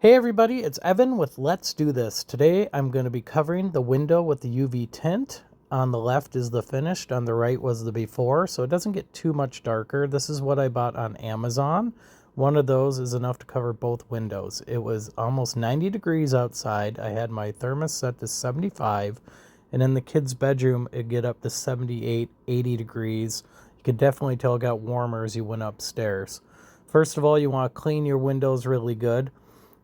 Hey everybody, it's Evan with Let's Do This. Today I'm going to be covering the window with the UV tint. On the left is the finished, on the right was the before, so it doesn't get too much darker. This is what I bought on Amazon. One of those is enough to cover both windows. It was almost 90 degrees outside. I had my thermos set to 75, and in the kids' bedroom it'd get up to 78, 80 degrees. You could definitely tell it got warmer as you went upstairs. First of all, you want to clean your windows really good.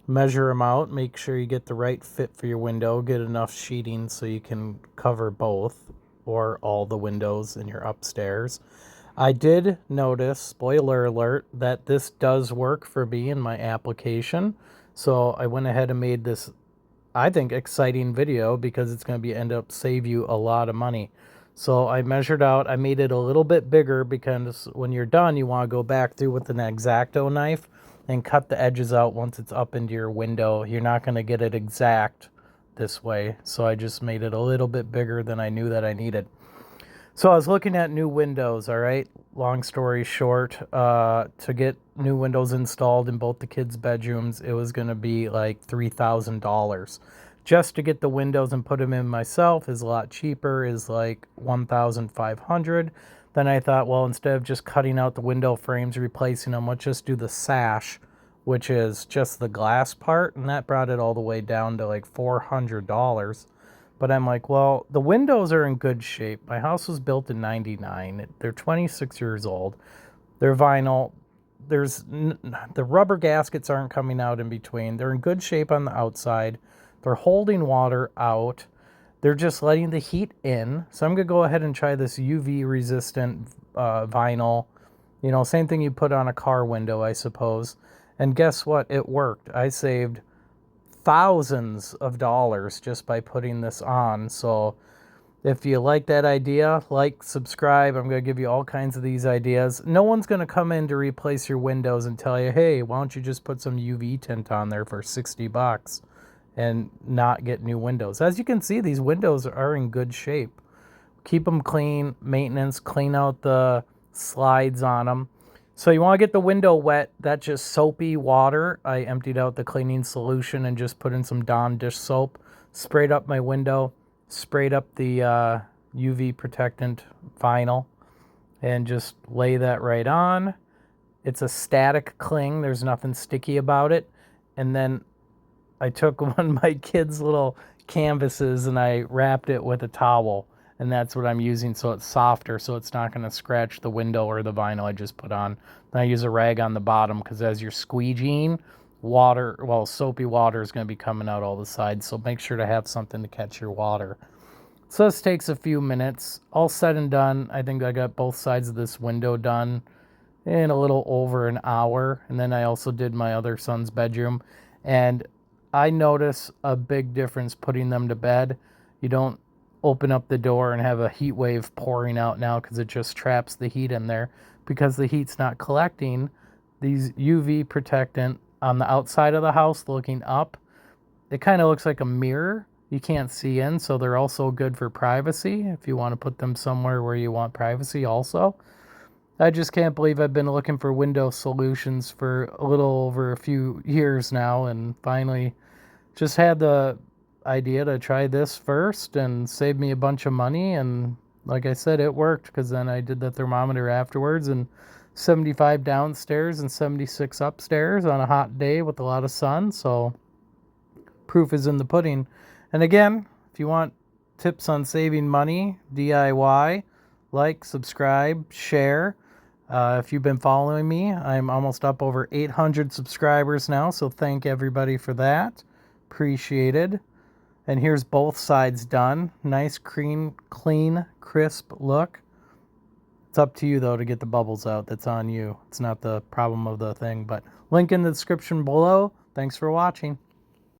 Measure them out, make sure you get the right fit for your window, get enough sheeting so you can cover both or all the windows in your upstairs. I did notice, spoiler alert, that this does work for me in my application. So I went ahead and made this, I think, exciting video because it's going to end up save you a lot of money. So I measured out, I made it a little bit bigger because when you're done, you want to go back through with an X-Acto knife and cut the edges out once it's up into your window. You're not going to get it exact this way. So I just made it a little bit bigger than I knew that I needed. So I was looking at new windows, all right? Long story short, to get new windows installed in both the kids' bedrooms, it was going to be like $3,000. Just to get the windows and put them in myself is a lot cheaper, is like $1,500. Then I thought, well, instead of just cutting out the window frames, replacing them, let's just do the sash, which is just the glass part, and that brought it all the way down to like $400. But I'm like, well, the windows are in good shape. My house was built in '99. They're 26 years old. They're vinyl. The rubber gaskets aren't coming out in between. They're in good shape on the outside. They're holding water out. They're just letting the heat in. So I'm going to go ahead and try this UV resistant vinyl. You know, same thing you put on a car window, I suppose. And guess what? It worked. I saved thousands of dollars just by putting this on. So if you like that idea, like, subscribe. I'm going to give you all kinds of these ideas. No one's going to come in to replace your windows and tell you, hey, why don't you just put some UV tint on there for $60 and not get new windows. As you can see, these windows are in good shape. Keep them clean, maintenance, clean out the slides on them. So you want to get the window wet. That's just soapy water. I emptied out the cleaning solution and just put in some Dawn dish soap, sprayed up my window, sprayed up the UV protectant vinyl, and just lay that right on. It's a static cling. There's nothing sticky about it. And then I took one of my kids' little canvases and I wrapped it with a towel. And that's what I'm using, so it's softer, so it's not going to scratch the window or the vinyl I just put on. Then I use a rag on the bottom because as you're squeegeeing, soapy water is going to be coming out all the sides. So make sure to have something to catch your water. So this takes a few minutes. All said and done, I think I got both sides of this window done in a little over an hour. And then I also did my other son's bedroom. And I notice a big difference putting them to bed. You don't open up the door and have a heat wave pouring out now because it just traps the heat in there because the heat's not collecting. These UV protectant on the outside of the house looking up, it kind of looks like a mirror. You can't see in, so they're also good for privacy if you want to put them somewhere where you want privacy also. I just can't believe I've been looking for window solutions for a little over a few years now, and finally just had the idea to try this first and save me a bunch of money. And like I said, it worked because then I did the thermometer afterwards, and 75 downstairs and 76 upstairs on a hot day with a lot of sun. So proof is in the pudding. And again, if you want tips on saving money, DIY, like, subscribe, share. If you've been following me, I'm almost up over 800 subscribers now, so thank everybody for that. Appreciated. And here's both sides done. Nice, clean, crisp look. It's up to you, though, to get the bubbles out. That's on you. It's not the problem of the thing, but link in the description below. Thanks for watching.